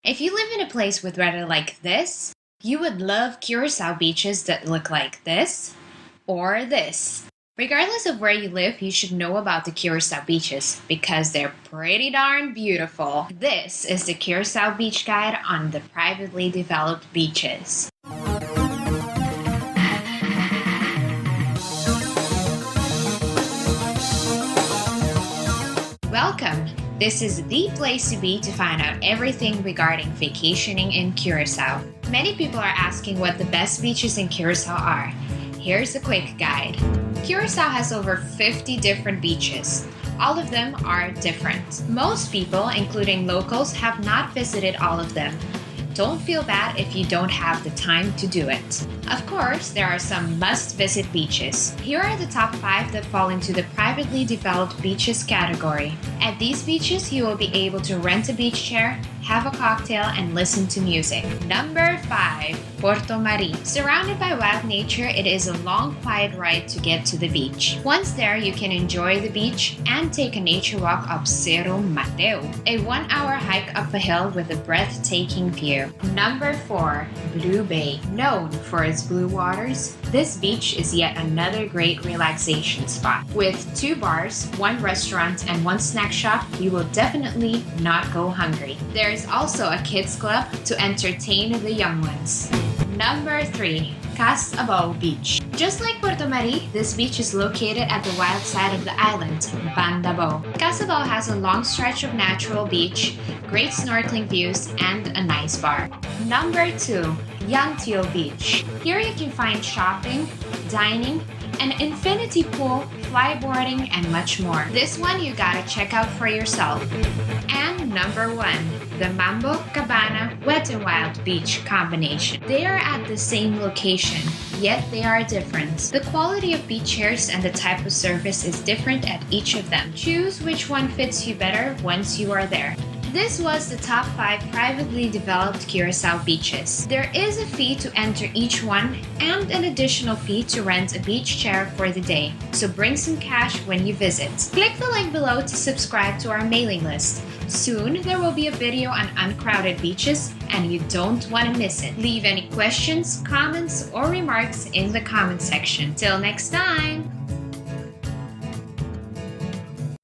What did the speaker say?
If you live in a place with weather like this, you would love Curacao beaches that look like this or this. Regardless of where you live, you should know about the Curacao beaches because they're pretty darn beautiful. This is the Curacao Beach Guide on the privately developed beaches. Welcome! This is the place to be to find out everything regarding vacationing in Curacao. Many people are asking what the best beaches in Curacao are. Here's a quick guide. Curacao has over 50 different beaches. All of them are different. Most people, including locals, have not visited all of them. Don't feel bad if you don't have the time to do it. Of course, there are some must-visit beaches. Here are the top 5 that fall into the privately developed beaches category. At these beaches, you will be able to rent a beach chair, have a cocktail, and listen to music. Number 5. Porto Mari. Surrounded by wild nature, it is a long, quiet ride to get to the beach. Once there, you can enjoy the beach and take a nature walk up Cerro Mateo, a 1-hour hike up a hill with a breathtaking view. Number 4. Blue Bay. Known for its blue waters, this beach is yet another great relaxation spot. With 2 bars, 1 restaurant, and 1 snack shop, you will definitely not go hungry. There is also a kids club to entertain the young ones. Number 3. Gabanna Beach. Just like Porto Mari, this beach is located at the wild side of the island, Banda. Gabanna has a long stretch of natural beach, great snorkeling views, and a nice bar. Number 2. Yong Ti Beach. Here you can find shopping, dining, an infinity pool, flyboarding, and much more. This one you gotta check out for yourself. And number 1. The Mambo Gabanna Wet n Wild Beach combination. They are at the same location, yet they are different. The quality of beach chairs and the type of service is different at each of them. Choose which one fits you better once you are there. This was the top 5 privately developed Curacao beaches. There is a fee to enter each one and an additional fee to rent a beach chair for the day, so bring some cash when you visit. Click the link below to subscribe to our mailing list. Soon, there will be a video on uncrowded beaches and you don't want to miss it. Leave any questions, comments, or remarks in the comment section. Till next time!